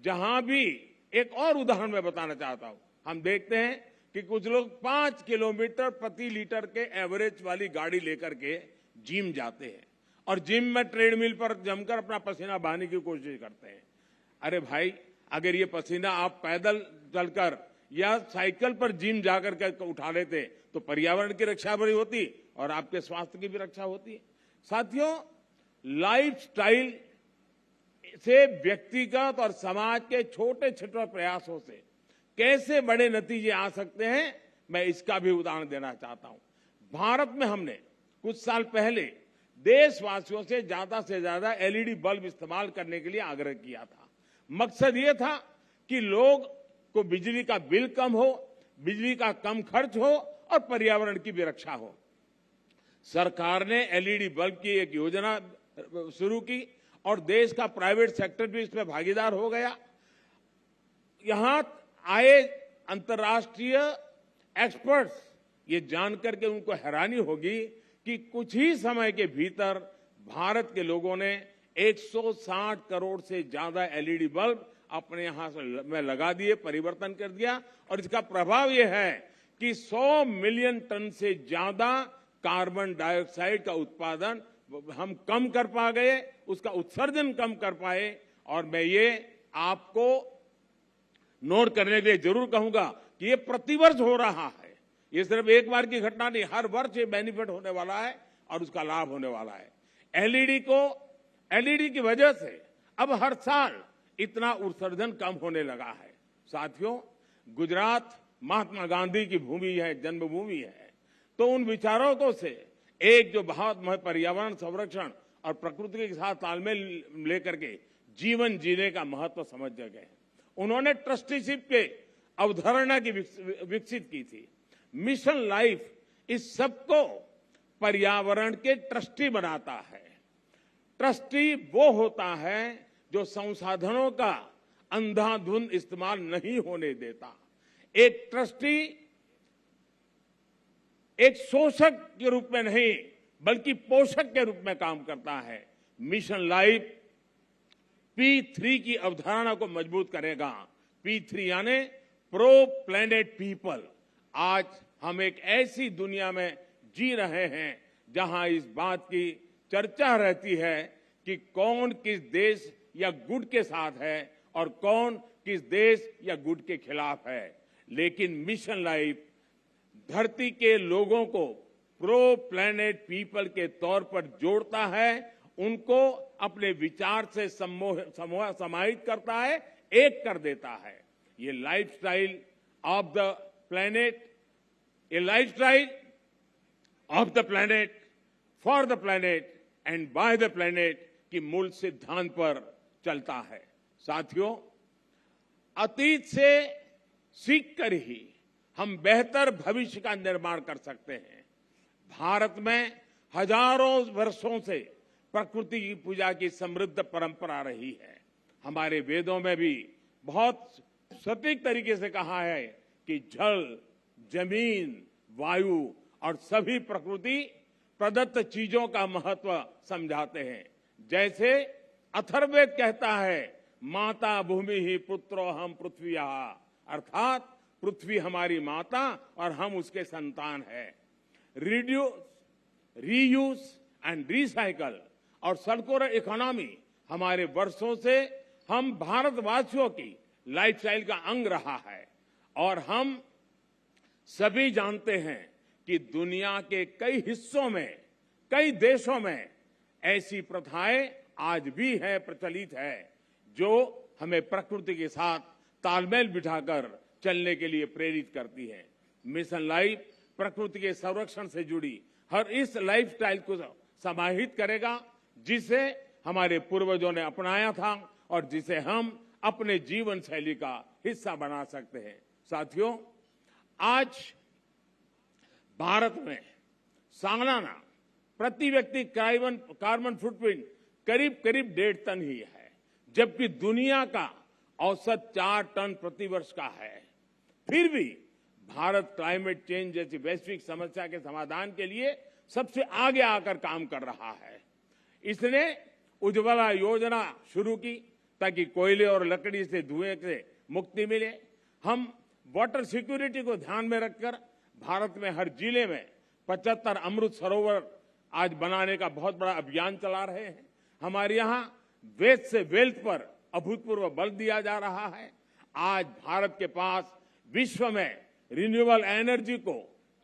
जहां भी एक और उदाहरण मैं बताना चाहता हूं, हम देखते हैं कि कुछ लोग 5 किलोमीटर प्रति लीटर के एवरेज वाली गाड़ी लेकर के जिम जाते हैं और जिम में ट्रेडमिल पर जमकर अपना पसीना बहाने की कोशिश करते हैं। अरे भाई, अगर ये पसीना आप पैदल चलकर या साइकिल पर जिम जाकर के उठा लेते तो पर्यावरण की रक्षा भी होती और आपके स्वास्थ्य की भी रक्षा होती। साथियों, लाइफस्टाइल से व्यक्तिगत और समाज के छोटे छोटे प्रयासों से कैसे बड़े नतीजे आ सकते हैं, मैं इसका भी उदाहरण देना चाहता हूं। भारत में हमने कुछ साल पहले देशवासियों से ज्यादा एलईडी बल्ब इस्तेमाल करने के लिए आग्रह किया था। मकसद ये था कि लोग को बिजली का बिल कम हो, बिजली का कम खर्च हो और पर्यावरण की भी रक्षा हो। सरकार ने एलईडी बल्ब की एक योजना शुरू की और देश का प्राइवेट सेक्टर भी इसमें भागीदार हो गया। यहां आए अंतर्राष्ट्रीय एक्सपर्ट्स ये जानकर के उनको हैरानी होगी कि कुछ ही समय के भीतर भारत के लोगों ने 160 करोड़ से ज्यादा एलईडी बल्ब अपने यहां में लगा दिए, परिवर्तन कर दिया। और इसका प्रभाव यह है कि 100 मिलियन टन से ज्यादा कार्बन डाइऑक्साइड का उत्पादन हम कम कर पा गए, उसका उत्सर्जन कम कर पाए। और मैं ये आपको नोट करने के लिए जरूर कहूंगा कि ये प्रतिवर्ष हो रहा है, ये सिर्फ एक बार की घटना नहीं, हर वर्ष ये बेनिफिट होने वाला है और उसका लाभ होने वाला है। एलईडी को एलईडी की वजह से अब हर साल इतना उत्सर्जन कम होने लगा है। साथियों, गुजरात महात्मा गांधी की भूमि है, जन्मभूमि है, तो उन विचारकों से एक जो बहुत पर्यावरण संरक्षण और प्रकृति के साथ तालमेल लेकर के जीवन जीने का महत्व समझ गए। उन्होंने ट्रस्टीशिप के अवधारणा की विकसित की थी। मिशन लाइफ इस सबको पर्यावरण के ट्रस्टी बनाता है। ट्रस्टी वो होता है जो संसाधनों का अंधाधुंध इस्तेमाल नहीं होने देता। एक ट्रस्टी एक शोषक के रूप में नहीं बल्कि पोषक के रूप में काम करता है। मिशन लाइफ P3 की अवधारणा को मजबूत करेगा। P3 यानी प्रो प्लेनेट पीपल। आज हम एक ऐसी दुनिया में जी रहे हैं जहां इस बात की चर्चा रहती है कि कौन किस देश या गुट के साथ है और कौन किस देश या गुट के खिलाफ है। लेकिन मिशन लाइफ धरती के लोगों को प्रो प्लेनेट पीपल के तौर पर जोड़ता है, उनको अपने विचार से समाहित करता है, एक कर देता है। ये लाइफस्टाइल ऑफ द प्लेनेट, ये lifestyle of the planet, for the planet and by the planet की मूल सिद्धांत पर चलता है। साथियों, अतीत से सीखकर ही हम बेहतर भविष्य का निर्माण कर सकते हैं। भारत में हजारों वर्षों से प्रकृति की पूजा की समृद्ध परंपरा रही है। हमारे वेदों में भी बहुत सटीक तरीके से कहा है कि जल, जमीन, वायु और सभी प्रकृति प्रदत्त चीजों का महत्व समझाते हैं। जैसे अथर्ववेद कहता है, माता भूमि ही पुत्रो हम पृथ्व्या, अर्थात पृथ्वी हमारी माता और हम उसके संतान है। रिड्यूस, रीयूज एंड रिसाइकल और सर्कुलर इकोनॉमी हमारे वर्षों से हम भारतवासियों की लाइफस्टाइल का अंग रहा है। और हम सभी जानते हैं कि दुनिया के कई हिस्सों में, कई देशों में ऐसी प्रथाएं आज भी है, प्रचलित है, जो हमें प्रकृति के साथ तालमेल बिठाकर चलने के लिए प्रेरित करती है। मिशन लाइफ प्रकृति के संरक्षण से जुड़ी हर इस लाइफस्टाइल को समाहित करेगा, जिसे हमारे पूर्वजों ने अपनाया था और जिसे हम अपने जीवन शैली का हिस्सा बना सकते हैं। साथियों, आज भारत में सालाना प्रति व्यक्ति कार्बन फुटप्रिंट करीब 1.5 टन ही है, जबकि दुनिया का औसत 4 टन प्रति वर्ष का है। फिर भी भारत क्लाइमेट चेंज जैसी वैश्विक समस्या के समाधान के लिए सबसे आगे आकर काम कर रहा है। इसने उज्ज्वला योजना शुरू की ताकि कोयले और लकड़ी से धुएं से मुक्ति मिले। हम वाटर सिक्योरिटी को ध्यान में रखकर भारत में हर जिले में 75 अमृत सरोवर आज बनाने का बहुत बड़ा अभियान चला रहे हैं। हमारे यहाँ वेस्ट से वेल्थ पर अभूतपूर्व बल दिया जा रहा है। आज भारत के पास विश्व में रिन्यूएबल एनर्जी को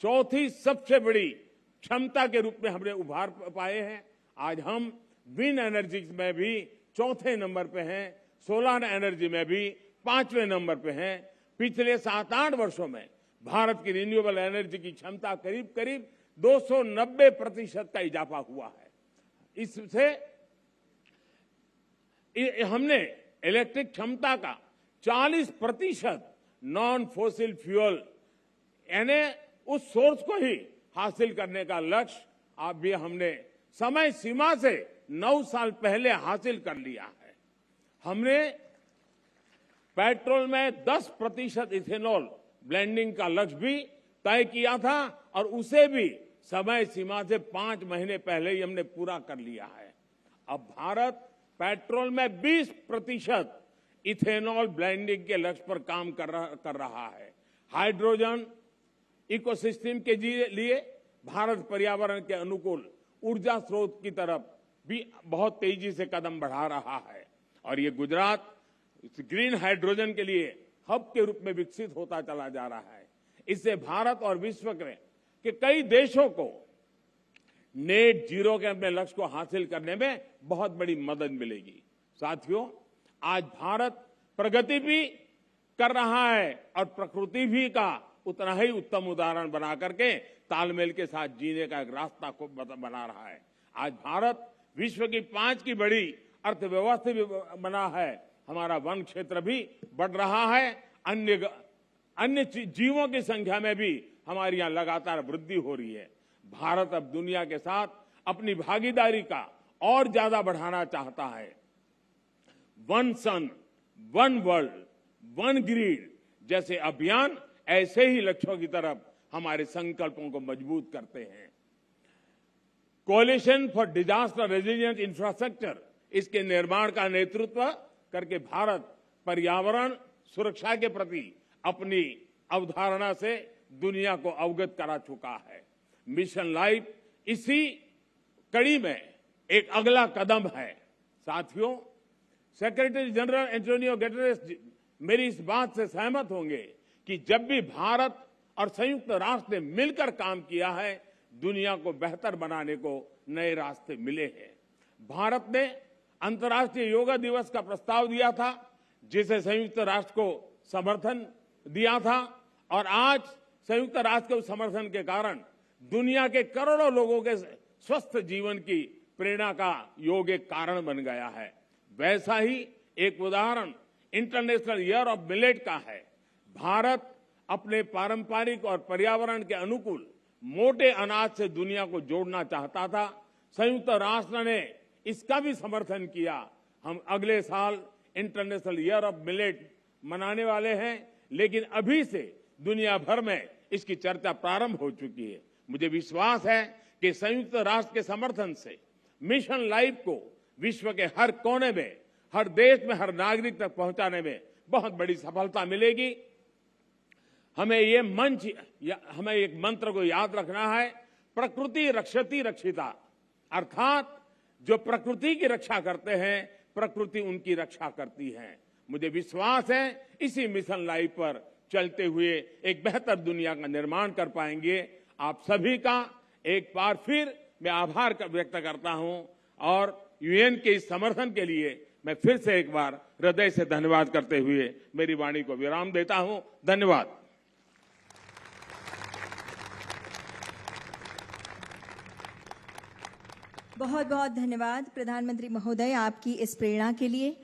चौथी सबसे बड़ी क्षमता के रूप में हमने उभार पाए हैं। आज हम विंड एनर्जी में भी चौथे नंबर पे हैं, सोलर एनर्जी में भी 5वें नंबर पे हैं। पिछले 7-8 वर्षों में भारत की रिन्यूएबल एनर्जी की क्षमता करीब 290% का इजाफा हुआ है। इससे हमने इलेक्ट्रिक क्षमता का 40% नॉन फोसिल फ्यूल यानी उस सोर्स को ही हासिल करने का लक्ष्य अब भी हमने समय सीमा से 9 साल पहले हासिल कर लिया है। हमने पेट्रोल में 10% इथेनॉल ब्लेंडिंग का लक्ष्य भी तय किया था और उसे भी समय सीमा से 5 महीने पहले ही हमने पूरा कर लिया है। अब भारत पेट्रोल में 20% इथेनॉल ब्लेंडिंग के लक्ष्य पर काम कर रहा है। हाइड्रोजन इकोसिस्टम के लिए भारत पर्यावरण के अनुकूल ऊर्जा स्रोत की तरफ भी बहुत तेजी से कदम बढ़ा रहा है और ये गुजरात ग्रीन हाइड्रोजन के लिए हब के रूप में विकसित होता चला जा रहा है। इससे भारत और विश्व के कई देशों को नेट जीरो के अपने लक्ष्य को हासिल करने में बहुत बड़ी मदद मिलेगी। साथियों, आज भारत प्रगति भी कर रहा है और प्रकृति भी का उतना ही उत्तम उदाहरण बना करके तालमेल के साथ जीने का एक रास्ता को बना रहा है। आज भारत विश्व की 5 की बड़ी अर्थव्यवस्था भी बना है। हमारा वन क्षेत्र भी बढ़ रहा है। अन्य जीवों की संख्या में भी हमारी यहाँ लगातार वृद्धि हो रही है। भारत अब दुनिया के साथ अपनी भागीदारी का और ज्यादा बढ़ाना चाहता है। वन सन, वन वर्ल्ड, वन ग्रिड जैसे अभियान ऐसे ही लक्ष्यों की तरफ हमारे संकल्पों को मजबूत करते हैं। Coalition for disaster resilient infrastructure, इसके निर्माण का नेतृत्व करके भारत पर्यावरण सुरक्षा के प्रति अपनी अवधारणा से दुनिया को अवगत करा चुका है। मिशन लाइफ इसी कड़ी में एक अगला कदम है। साथियों, सेक्रेटरी जनरल एंटोनियो गुटेरेस मेरी इस बात से सहमत होंगे कि जब भी भारत और संयुक्त राष्ट्र ने मिलकर काम किया है, दुनिया को बेहतर बनाने को नए रास्ते मिले हैं। भारत ने अंतर्राष्ट्रीय योगा दिवस का प्रस्ताव दिया था, जिसे संयुक्त राष्ट्र को समर्थन दिया था, और आज संयुक्त राष्ट्र के समर्थन के कारण दुनिया के करोड़ों लोगों के स्वस्थ जीवन की प्रेरणा का योग एक कारण बन गया है। वैसा ही एक उदाहरण इंटरनेशनल ईयर ऑफ मिलेट का है। भारत अपने पारंपरिक और पर्यावरण के अनुकूल मोटे अनाज से दुनिया को जोड़ना चाहता था। संयुक्त राष्ट्र ने इसका भी समर्थन किया। हम अगले साल इंटरनेशनल ईयर ऑफ मिलेट मनाने वाले हैं, लेकिन अभी से दुनिया भर में इसकी चर्चा प्रारंभ हो चुकी है। मुझे विश्वास है कि संयुक्त राष्ट्र के समर्थन से मिशन लाइफ को विश्व के हर कोने में, हर देश में, हर नागरिक तक पहुंचाने में बहुत बड़ी सफलता मिलेगी। हमें एक मंत्र को याद रखना है, प्रकृति रक्षति रक्षिता, अर्थात जो प्रकृति की रक्षा करते हैं, प्रकृति उनकी रक्षा करती है। मुझे विश्वास है इसी मिशन लाइफ पर चलते हुए एक बेहतर दुनिया का निर्माण कर पाएंगे। आप सभी का एक बार फिर मैं आभार व्यक्त करता हूं और यूएन के इस समर्थन के लिए मैं फिर से एक बार हृदय से धन्यवाद करते हुए मेरी वाणी को विराम देता हूं। धन्यवाद। बहुत बहुत धन्यवाद प्रधानमंत्री महोदय, आपकी इस प्रेरणा के लिए,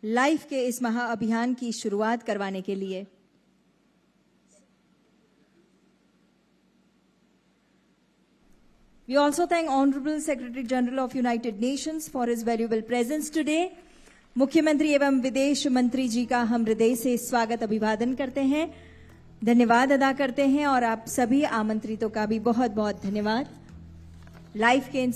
लाइफ के इस महाअभियान की शुरुआत करवाने के लिए। We also thank Honorable Secretary General of United Nations for his valuable presence today. मुख्यमंत्री एवं विदेश मंत्री जी का हम हृदय से स्वागत अभिवादन करते हैं, धन्यवाद अदा करते हैं, और आप सभी आमंत्रितों का भी बहुत बहुत धन्यवाद। लाइफ के इन